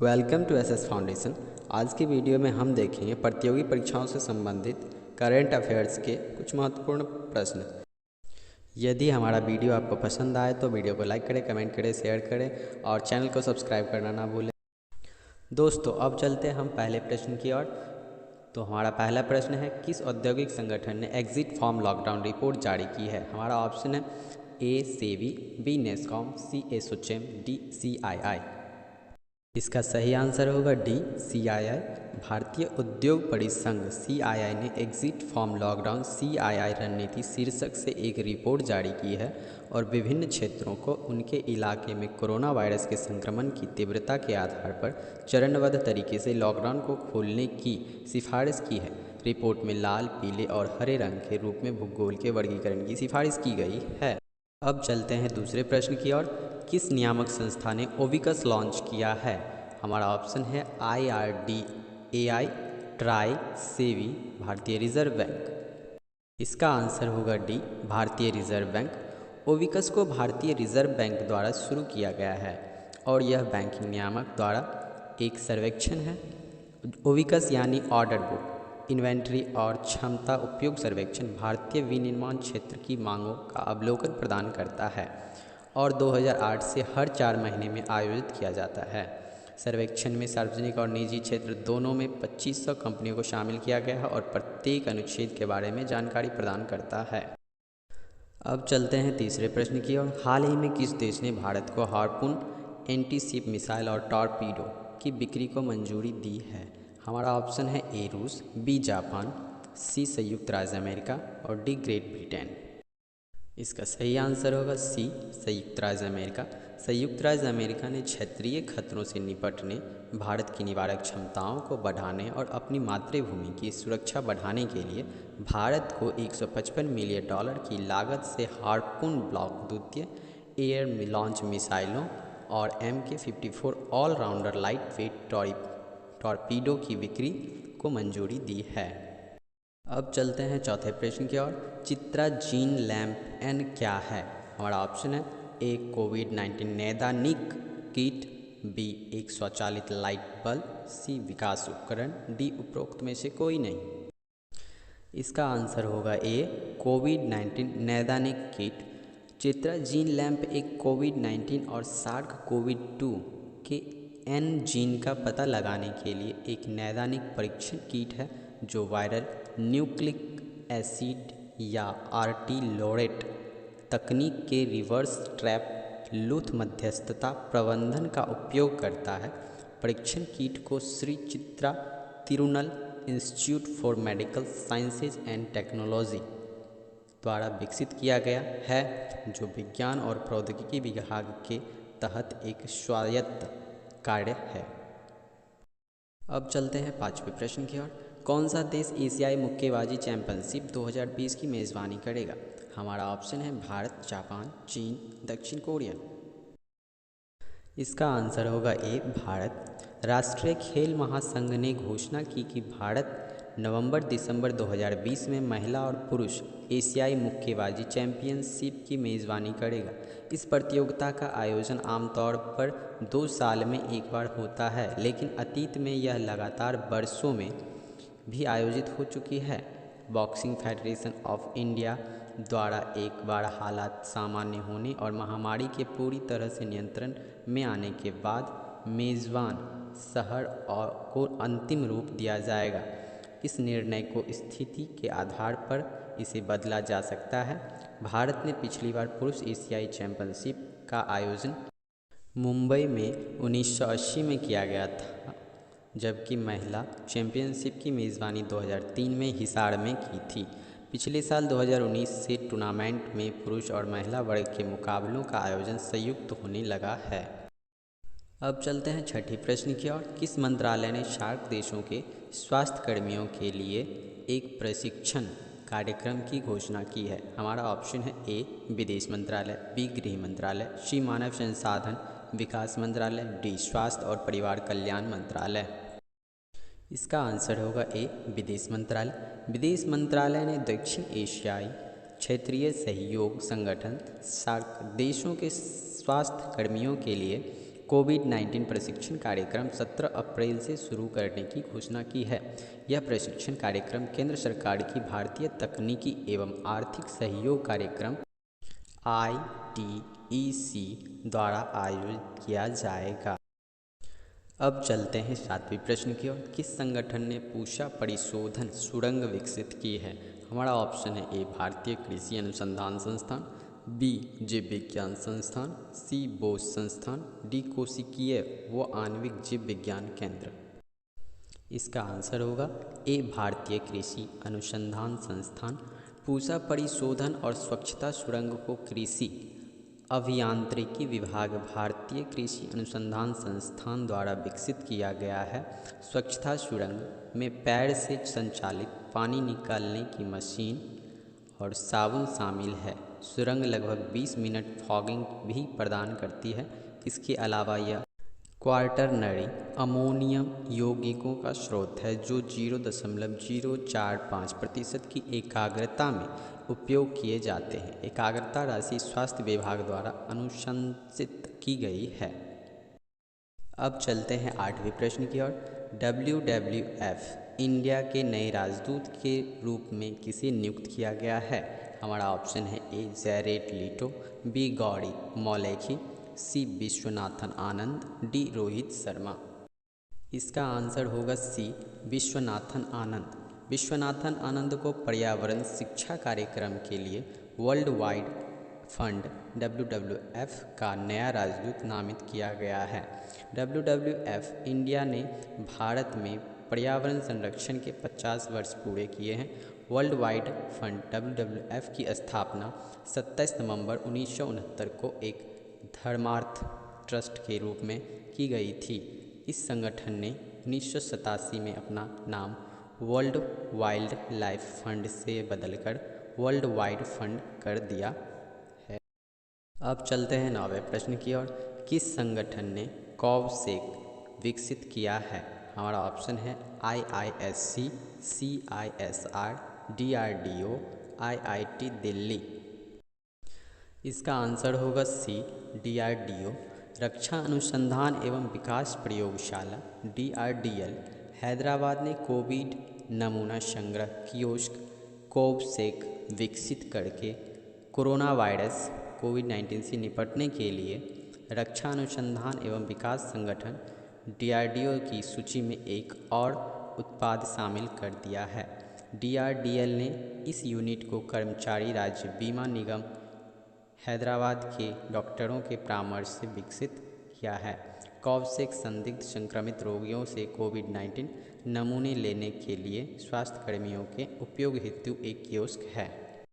Welcome to SS foundation. आज की video में हम देखेंगे प्रतियोगी परीक्षाओं से संबंधित करंट अफेयर्स के कुछ महत्वपूर्ण प्रश्न। यदि हमारा वीडियो आपको पसंद आए तो वीडियो को लाइक करें, कमेंट करें, शेयर करें और चैनल को सब्सक्राइब करना ना भूलें। दोस्तों, अब चलते हैं हम पहले प्रश्न की ओर। तो हमारा पहला प्रश्न है, किस औद्योगिक संगठन ने एग्जिट फ्रॉम लॉकडाउन रिपोर्ट जारी की है? हमारा ऑप्शन है ए सेबी, बी नेस्कॉम, सी एसोचैम, डी सीआईआई। इसका सही आंसर होगा डी सीआईआई। भारतीय उद्योग परिसंघ सीआईआई ने एग्जिट फ्रॉम लॉकडाउन सीआईआई रणनीति शीर्षक से एक रिपोर्ट जारी की है और विभिन्न क्षेत्रों को उनके इलाके में कोरोना वायरस के संक्रमण की तीव्रता के आधार पर चरणबद्ध तरीके से लॉकडाउन को खोलने की सिफारिश की है। रिपोर्ट में लाल, पीले और हरे रंग के रूप में भूगोल के वर्गीकरण की सिफारिश की गई है। अब चलते हैं दूसरे प्रश्न की ओर। किस नियामक संस्था ने ओविकस लॉन्च किया है? हमारा ऑप्शन है IRDAI, ट्राई, सेबी, भारतीय रिजर्व बैंक। इसका आंसर होगा डी भारतीय रिजर्व बैंक। ओविकस को भारतीय रिजर्व बैंक द्वारा शुरू किया गया है और यह बैंकिंग नियामक द्वारा एक सर्वेक्षण है। ओविकस यानी ऑर्डर बुक, इन्वेंट्री और क्षमता उपयोग सर्वेक्षण भारतीय विनिर्माण क्षेत्र की मांगों का अवलोकन प्रदान करता है और 2008 से हर 4 महीने में आयोजित किया जाता है। सर्वेक्षण में सार्वजनिक और निजी क्षेत्र दोनों में 2500 कंपनियों को शामिल किया गया है और प्रत्येक अनुच्छेद के बारे में जानकारी प्रदान करता है। अब चलते हैं तीसरे प्रश्न की ओर। हाल ही में किस देश ने भारत को हार्पून, एंटी शिप मिसाइल और टॉर्पीडो की बिक्री को मंजूरी दी है? हमारा ऑप्शन है ए रूस, बी जापान, सी संयुक्त राज्य अमेरिका और डी ग्रेट ब्रिटेन। इसका सही आंसर होगा सी संयुक्त राज्य अमेरिका। संयुक्त राज्य अमेरिका ने क्षेत्रीय खतरों से निपटने, भारत की निवारक क्षमताओं को बढ़ाने और अपनी मातृभूमि की सुरक्षा बढ़ाने के लिए भारत को $155 मिलियन की लागत से हार्पून ब्लॉक द्वितीय एयर लॉन्च मिसाइलों और MK-54 allrounder light weight torpedo की बिक्री को मंजूरी दी है। अब चलते हैं चौथे प्रश्न की ओर। चित्राजीन लैंप एन क्या है? हमारा ऑप्शन है ए कोविड-19 नैदानिक किट, बी एक स्वचालित लाइट बल्ब, सी विकास उपकरण, डी उपरोक्त में से कोई नहीं। इसका आंसर होगा ए कोविड-19 नैदानिक किट। चित्राजीन लैंप एक कोविड-19 और SARS-CoV-2 के एन जीन का पता लगाने के लिए एक नैदानिक परीक्षण किट है जो वायरल न्यूक्लिक एसिड या RT लोरेट तकनीक के रिवर्स ट्रैप लूथ मध्यस्थता प्रबंधन का उपयोग करता है। परीक्षण किट को Shri Chitra Tirunal institute for medical sciences and technology द्वारा विकसित किया गया है, जो विज्ञान और प्रौद्योगिकी विभाग के तहत एक स्वायत्त कार्य है। अब चलते हैं पांचवें प्रश्न की ओर। कौन सा देश एशियाई मुक्केबाजी चैंपियनशिप 2020 की मेज़बानी करेगा? हमारा ऑप्शन है भारत, जापान, चीन, दक्षिण कोरिया। इसका आंसर होगा ए भारत। राष्ट्रीय खेल महासंघ ने घोषणा की कि भारत नवंबर-दिसंबर 2020 में महिला और पुरुष एशियाई मुक्केबाजी चैंपियनशिप की मेज़बानी करेगा। इस प्रतियोगिता का आयोजन आमतौर पर 2 साल में एक बार होता है, लेकिन अतीत में यह लगातार वर्षों में भी आयोजित हो चुकी है। बॉक्सिंग फेडरेशन ऑफ इंडिया द्वारा एक बार हालात सामान्य होने और महामारी के पूरी तरह से नियंत्रण में आने के बाद मेज़बान शहर को अंतिम रूप दिया जाएगा। इस निर्णय को स्थिति के आधार पर इसे बदला जा सकता है। भारत ने पिछली बार पुरुष एशियाई चैंपियनशिप का आयोजन मुंबई में 1980 में किया गया था, जबकि महिला चैंपियनशिप की मेज़बानी 2003 में हिसार में की थी। पिछले साल 2019 से टूर्नामेंट में पुरुष और महिला वर्ग के मुकाबलों का आयोजन संयुक्त होने लगा है। अब चलते हैं छठी प्रश्न की ओर। किस मंत्रालय ने सार्क देशों के स्वास्थ्य कर्मियों के लिए एक प्रशिक्षण कार्यक्रम की घोषणा की है? हमारा ऑप्शन है ए विदेश मंत्रालय, बी गृह मंत्रालय, सी मानव संसाधन विकास मंत्रालय, डी स्वास्थ्य और परिवार कल्याण मंत्रालय। इसका आंसर होगा ए विदेश मंत्रालय। विदेश मंत्रालय ने दक्षिण एशियाई क्षेत्रीय सहयोग संगठन सार्क देशों के स्वास्थ्य कर्मियों के लिए कोविड-19 प्रशिक्षण कार्यक्रम 17 अप्रैल से शुरू करने की घोषणा की है। यह प्रशिक्षण कार्यक्रम केंद्र सरकार की भारतीय तकनीकी एवं आर्थिक सहयोग कार्यक्रम ITEC द्वारा आयोजित किया जाएगा। अब चलते हैं 7वें प्रश्न की ओर। किस संगठन ने पूषा परिशोधन सुरंग विकसित की है? हमारा ऑप्शन है ए भारतीय कृषि अनुसंधान संस्थान, बी जीव विज्ञान संस्थान, सी बोस संस्थान, डी कोशिकीय व आणविक जीव विज्ञान केंद्र। इसका आंसर होगा ए भारतीय कृषि अनुसंधान संस्थान। पूषा परिशोधन और स्वच्छता सुरंग को कृषि अभियांत्रिकी विभाग भारतीय कृषि अनुसंधान संस्थान द्वारा विकसित किया गया है। स्वच्छता सुरंग में पैर से संचालित पानी निकालने की मशीन और साबुन शामिल है। सुरंग लगभग 20 मिनट फॉगिंग भी प्रदान करती है। इसके अलावा यह क्वार्टरनरी अमोनियम यौगिकों का स्रोत है जो 0.045% की एकाग्रता में उपयोग किए जाते हैं। एकाग्रता राशि स्वास्थ्य विभाग द्वारा अनुशंसित की गई है। अब चलते हैं 8वें प्रश्न की ओर। WWF इंडिया के नए राजदूत के रूप में किसे नियुक्त किया गया है? हमारा ऑप्शन है ए जैरेड लीटो, बी गौरी मौलेखी, सी विश्वनाथन आनंद, डी रोहित शर्मा। इसका आंसर होगा सी विश्वनाथन आनंद। विश्वनाथन आनंद को पर्यावरण शिक्षा कार्यक्रम के लिए वर्ल्ड वाइड फंड WWF का नया राजदूत नामित किया गया है। WWF इंडिया ने भारत में पर्यावरण संरक्षण के 50 वर्ष पूरे किए हैं। वर्ल्ड वाइड फंड WWF की स्थापना 27 नवंबर 1969 को एक धर्मार्थ ट्रस्ट के रूप में की गई थी। इस संगठन ने 1987 में अपना नाम वर्ल्ड वाइल्ड लाइफ फंड से बदलकर वर्ल्ड वाइड फंड कर दिया है। अब चलते हैं 9वें प्रश्न की ओर। किस संगठन ने कॉवसैक विकसित किया है? हमारा ऑप्शन है IISc, CISR, DRDO, IIT Delhi. इसका आंसर होगा सी DRDO। रक्षा अनुसंधान एवं विकास प्रयोगशाला DRDL हैदराबाद ने कोविड नमूना संग्रह कियोस्क कॉवसैक विकसित करके कोरोना वायरस कोविड-19 से निपटने के लिए रक्षा अनुसंधान एवं विकास संगठन DRDO की सूची में एक और उत्पाद शामिल कर दिया है। DRDL ने इस यूनिट को कर्मचारी राज्य बीमा निगम हैदराबाद के डॉक्टरों के परामर्श से विकसित किया है। कॉवसैक संदिग्ध संक्रमित रोगियों से कोविड-19 नमूने लेने के लिए स्वास्थ्य कर्मियों के उपयोग हेतु एक कियोस्क है।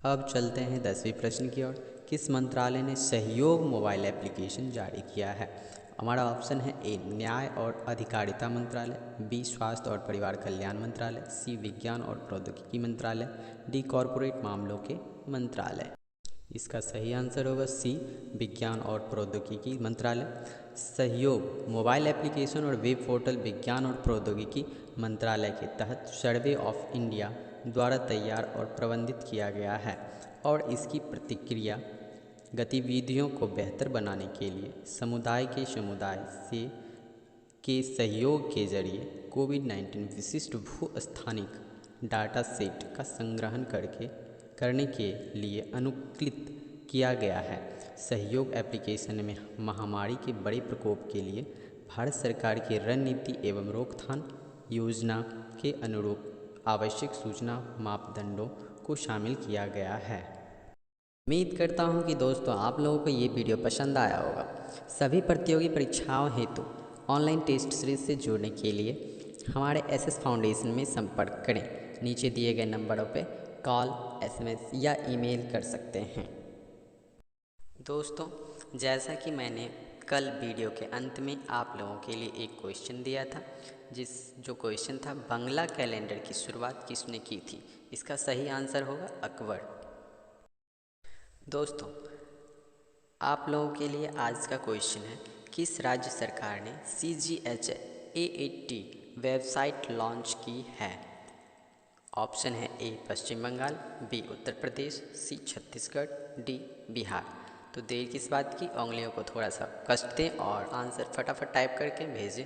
अब चलते हैं 10वें प्रश्न की ओर। किस मंत्रालय ने सहयोग मोबाइल एप्लीकेशन जारी किया है? हमारा ऑप्शन है ए न्याय और अधिकारिता मंत्रालय, बी स्वास्थ्य और परिवार कल्याण मंत्रालय, सी विज्ञान और प्रौद्योगिकी मंत्रालय, डी कॉरपोरेट मामलों के मंत्रालय। इसका सही आंसर होगा सी विज्ञान और प्रौद्योगिकी मंत्रालय। सहयोग मोबाइल एप्लीकेशन और वेब पोर्टल विज्ञान और प्रौद्योगिकी मंत्रालय के तहत सर्वे ऑफ इंडिया द्वारा तैयार और प्रबंधित किया गया है और इसकी प्रतिक्रिया गतिविधियों को बेहतर बनाने के लिए समुदाय से के सहयोग के जरिए कोविड-19 विशिष्ट भू-स्थानिक डाटा सेट का संग्रहण करने के लिए अनुकूलित किया गया है। सहयोग एप्लीकेशन में महामारी के बड़े प्रकोप के लिए भारत सरकार की रणनीति एवं रोकथाम योजना के अनुरूप आवश्यक सूचना मापदंडों को शामिल किया गया है। उम्मीद करता हूं कि दोस्तों आप लोगों को ये वीडियो पसंद आया होगा। सभी प्रतियोगी परीक्षाओं हेतु ऑनलाइन टेस्ट सीरीज से जुड़ने के लिए हमारे SS फाउंडेशन में संपर्क करें। नीचे दिए गए नंबरों पे कॉल, SMS या ईमेल कर सकते हैं। दोस्तों, जैसा कि मैंने कल वीडियो के अंत में आप लोगों के लिए एक क्वेश्चन दिया था, जो क्वेश्चन था बांग्ला कैलेंडर की शुरुआत किसने की थी? इसका सही आंसर होगा अकबर। दोस्तों, आप लोगों के लिए आज का क्वेश्चन है, किस राज्य सरकार ने CGHAAT वेबसाइट लॉन्च की है? ऑप्शन है ए पश्चिम बंगाल, बी उत्तर प्रदेश, सी छत्तीसगढ़, डी बिहार। तो देर किस बात की, उंगलियों को थोड़ा सा कष्ट दें और आंसर फटाफट टाइप करके भेजें।